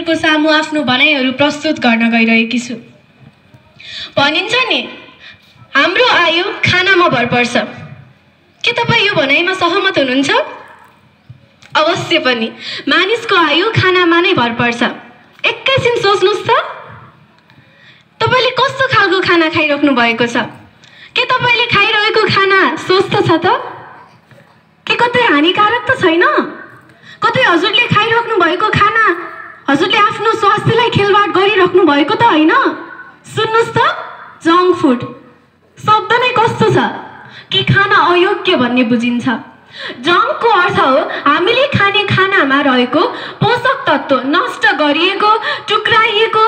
को सामु आफ्नो भनाइहरू प्रस्तुत गर्न गइरहेकी छु। भनिन्छ नि, हाम्रो आयु खानामा भर पर्छ। के तपाईँ यो भनाइमा सहमत हुनुहुन्छ? अवश्य पनि मानिसको आयु खानामा नै भर पर्छ। एकैछिन सोच्नुहोस् त, तपाईँले कस्तो खालको खाना खाइराख्नु भएको छ? के तपाईँले खाइरहेको खाना स्वस्थ छ त? के कतै हानिकारक त छैन? कतै हजुरले खाइराख्नु भएको खाना हजुरले आफ्नो स्वास्थ्यलाई खेलवाड गरिराख्नु भएको त होइन? सुन्नुहोस् त, जङ्क फुड शब्द नै कस्तो छ कि खाना अयोग्य भन्ने बुझिन्छ। जङ्कको अर्थ हो हामीले खाने खानामा रहेको पोषक तत्त्व नष्ट गरिएको, टुक्राइएको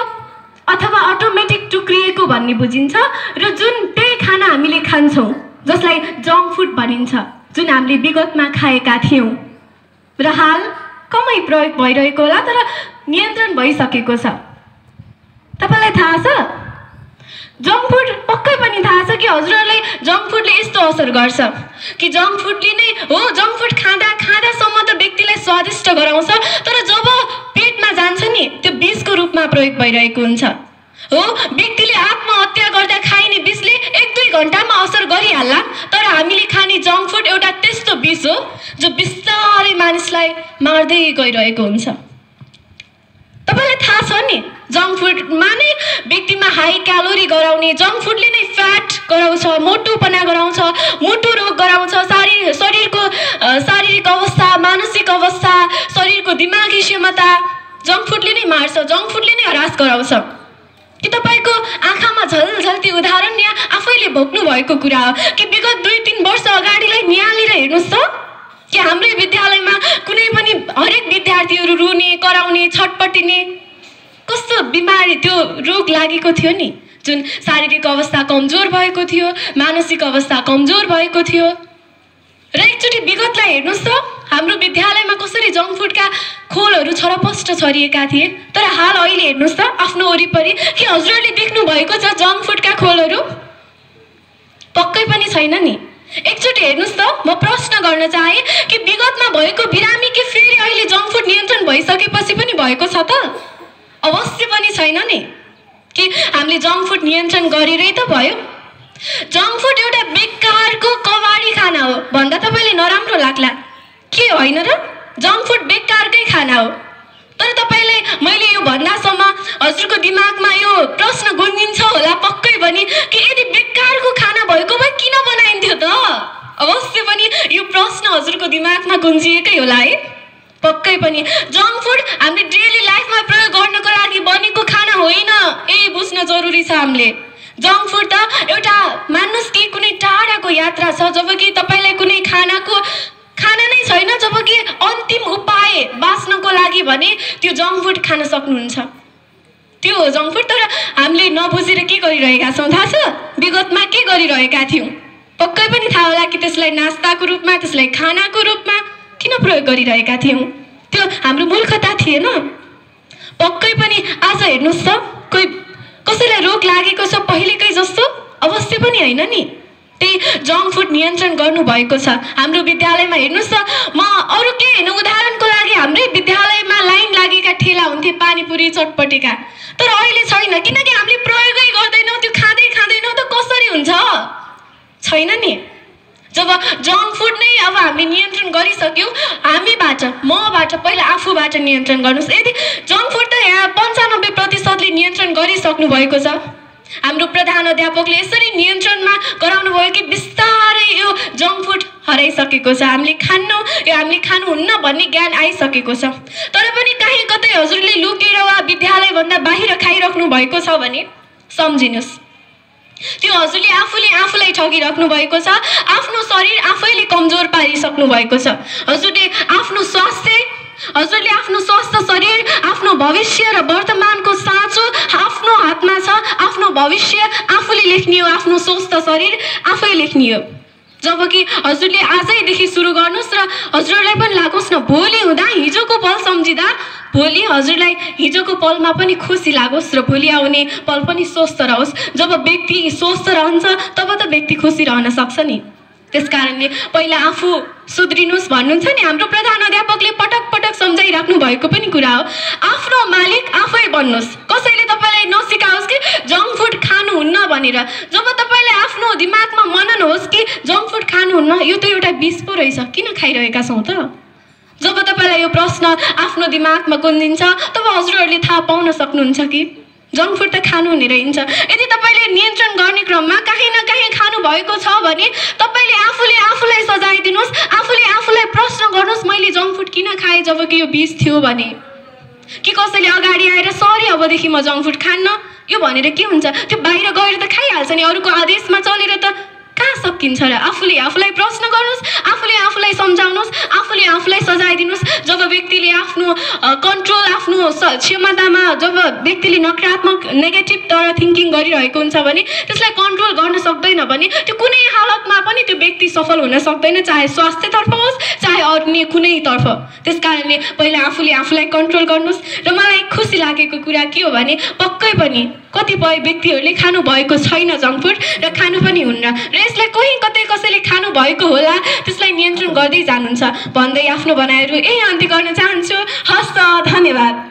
अथवा अटोमेटिक टुक्रिएको भन्ने बुझिन्छ। र जुन त्यही खाना हामीले खान्छौँ जसलाई जङ्क फुड भनिन्छ, जुन हामीले विगतमा खाएका थियौँ र हाल कमै प्रयोग भइरहेको होला तर नियन्त्रण भइसकेको छ। तपाईँलाई थाहा छ जङ्क फुड पक्कै पनि थाहा छ कि हजुरहरूलाई जङ्क फुडले यस्तो असर गर्छ कि जङ्क फुडले नै हो, जङ्क फुड खाँदासम्म त व्यक्तिलाई स्वादिष्ट गराउँछ, तर जब पेटमा जान्छ नि त्यो विषको रूपमा प्रयोग भइरहेको हुन्छ। हो, व्यक्तिले आत्महत्या गर्दा खाइने विषले 1-2 घन्टामा असर गरिहाल्ला, तर हामीले खाने जङ्क फुड एउटा त्यस्तो विष हो जो बिस्तारै मानिसलाई मार्दै गइरहेको हुन्छ। तपाईँलाई थाहा छ नि, जङ्क फुडमा नै व्यक्तिमा हाई क्यालोरी गराउने, जङ्क फुडले नै फ्याट गराउँछ, मोटोपना गराउँछ, मुटु रोग गराउँछ, शरीरको शारीरिक अवस्था, मानसिक अवस्था, शरीरको दिमागी क्षमता जङ्क फुडले नै मार्छ, जङ्क फुडले नै ह्रास गराउँछ। कि तपाईँको आँखामा झलझल्ती उदाहरण यहाँ आफैले भोग्नु भएको कुरा हो कि विगत 2-3 वर्ष अगाडिलाई निहालेर हेर्नुहोस् त, कि हाम्रै विद्यालयमा कुनै पनि हरेक विद्यार्थीहरू रुने, कराउने, छटपटिने कस्तो बिमारी, त्यो रोग लागेको थियो नि, जुन शारीरिक अवस्था कमजोर भएको थियो, मानसिक अवस्था कमजोर भएको थियो। र एकचोटि विगतलाई हेर्नुहोस् त, हाम्रो विद्यालयमा कसरी जङ्क फुडका खोलहरू छरपष्ट छरिएका थिए, तर हाल अहिले हेर्नुहोस् त आफ्नो वरिपरि कि हजुरहरूले देख्नु भएको छ जङ्क फुडका खोलहरू? पक्कै पनि छैन नि। एकचोटि हेर्नुहोस् त, म प्रश्न गर्न चाहे कि विगतमा भएको बिरामी के फेरि अहिले जङ्क फुड नियन्त्रण भइसकेपछि पनि भएको छ त? अवश्य पनि छैन नि, कि हामीले जङ्क फुड नियन्त्रण गरेरै त भयो। जङ्क फुड एउटा बेकारको कबाडी खाना हो भन्दा तपाईँले नराम्रो लाग्ला के होइन र? जङ्क फुड बेकारकै खाना हो। तर तपाईँले मैले यो भन्दासम्म हजुरको दिमागमा यो प्रश्न गुन्जिन्छ होला पक्कै पनि कि यदि बेकारको खाना भएको भए किन बनाइन्थ्यो त? अवश्य पनि यो प्रश्न हजुरको दिमागमा गुन्जिएकै होला है, पक्कै पनि। जङ्क फुड हामीले डेली लाइफमा प्रयोग गर्नको लागि बनेको खाना होइन, यही बुझ्न जरुरी छ हामीले। जङ्क फुड त एउटा मान्नुहोस् कि कुनै टाढाको यात्रा छ, जब कि तपाईँलाई कुनै खाना नै छैन, जब कि अन्तिम उपाय बाँच्नको लागि भने त्यो जङ्क फुड खान सक्नुहुन्छ, त्यो हो जङ्क फुड। तर हामीले नबुझेर के गरिरहेका छौँ थाहा छ? विगतमा के गरिरहेका थियौँ पक्कै पनि थाहा होला कि त्यसलाई नास्ताको रूपमा, त्यसलाई खानाको रूपमा किन प्रयोग गरिरहेका थियौँ? त्यो हाम्रो मूर्खता थिएन? पक्कै पनि आज हेर्नुहोस् त, कोही कसैलाई रोग लागेको छ पहिलेकै जस्तो? अवश्य पनि होइन नि। त्यही जङ्क फुड नियन्त्रण गर्नुभएको छ। हाम्रो विद्यालयमा हेर्नुहोस् त, म अरू के होइन, उदाहरणको लागि हाम्रै विद्यालयमा लाइन लागेका ठेला हुन्थे पानीपुरी चटपटीका, तर अहिले छैन, किनकि हामीले प्रयोगै गर्दैनौँ, त्यो खाँदैनौँ त कसरी हुन्छ? छैन नि। जब जङ्क फुड नै अब हामीले नियन्त्रण गरिसक्यौँ, मबाट पहिला आफूबाट नियन्त्रण गर्नुहोस्। यदि जङ्क फुड त यहाँ 95% नियन्त्रण गरिसक्नु भएको छ। हाम्रो प्रधान अध्यापकले यसरी नियन्त्रणमा गराउनु भयो कि बिस्तारै यो जङ्क फुड हराइसकेको छ। हामीले खानुहुन्न भन्ने ज्ञान आइसकेको छ। तर पनि कहीँ कतै हजुरले लुकेर वा विद्यालयभन्दा बाहिर खाइराख्नु भएको छ भने सम्झिनुहोस्, त्यो हजुरले आफूलाई ठगिराख्नु भएको छ। आफ्नो शरीर आफैले कमजोर पारिसक्नु भएको छ। हजुरले आफ्नो स्वास्थ्य शरीर, आफ्नो भविष्य र वर्तमानको साँचो आफ्नो हातमा छ। आफ्नो भविष्य आफूले लेख्ने हो, आफ्नो स्वस्थ शरीर आफै लेख्ने हो। जबकि हजुरले आजैदेखि सुरु गर्नुहोस् र हजुरलाई पनि लागोस् न, भोलि हुँदा हिजोको पल सम्झिँदा भोलि हजुरलाई हिजोको पलमा पनि खुसी लागोस् र भोलि आउने पल पनि स्वस्थ रहोस्। जब व्यक्ति स्वस्थ रहन्छ तब त व्यक्ति खुसी रहन सक्छ नि। त्यसकारणले पहिला आफू सुध्रिनुस् भन्नुहुन्छ नि। हाम्रो प्रधान अध्यापकले पटक पटक सम्झाइराख्नु भएको पनि कुरा हो, आफ्नो मालिक आफै बन्नुहोस्। कसैले तपाईँलाई नसिकाओस् कि जङ्क फुड खानुहुन्न भनेर। जब तपाईँले आफ्नो दिमागमा मनन होस् कि जङ्क फुड खानुहुन्न, यो त एउटा विष पो रहेछ, किन खाइरहेका छौँ त? जब तपाईँलाई यो प्रश्न आफ्नो दिमागमा गुन्जिन्छ तब हजुरहरूले थाहा पाउन सक्नुहुन्छ कि जङ्क फुड त खानु हुने रहन्छ। यदि तपाईँले नियन्त्रण गर्ने क्रममा कहीँ न कहीँ खानुभएको छ भने तपाईँले आफूले आफूलाई सजाय दिनुहोस्, आफूले आफूलाई प्रश्न गर्नुहोस्, मैले जङ्क फुड किन खाएँ जबकि यो विष थियो भने। कि कसैले अगाडि आएर सरी अबदेखि म जङ्क फुड खान्न यो भनेर के हुन्छ? त्यो बाहिर गएर त खाइहाल्छ नि, अरूको आदेशमा चलेर त कहाँ सकिन्छ र? आफूले आफूलाई प्रश्न गर्नुहोस्, आफूले आफूलाई सम्झाउनुहोस्, आफूले आफूलाई सजाय दिनुहोस्। जब व्यक्तिले आफ्नो कन्ट्रोल, आफ्नो क्षमतामा जब व्यक्तिले नकारात्मक नेगेटिभतिर थिङ्किङ गरिरहेको हुन्छ भने त्यसलाई कन्ट्रोल गर्न सक्दैन भने त्यो कुनै हालतमा पनि त्यो व्यक्ति सफल हुन सक्दैन, चाहे स्वास्थ्यतर्फ होस् चाहे अन्य कुनैतर्फ। त्यसकारणले पहिला आफूले आफूलाई कन्ट्रोल गर्नुहोस्। र मलाई खुसी लागेको कुरा के हो भने पक्कै पनि कतिपय व्यक्तिहरूले खानु भएको छैन जङ्क फुड र खानु पनि हुन्न, र यसलाई कोही कतै कसैले खानु भएको होला, त्यसलाई नियन्त्रण गर्दै जानुहुन्छ भन्दै आफ्नो भनाइहरू यही अन्त्य गर्न चाहन्छु। हस् त, धन्यवाद।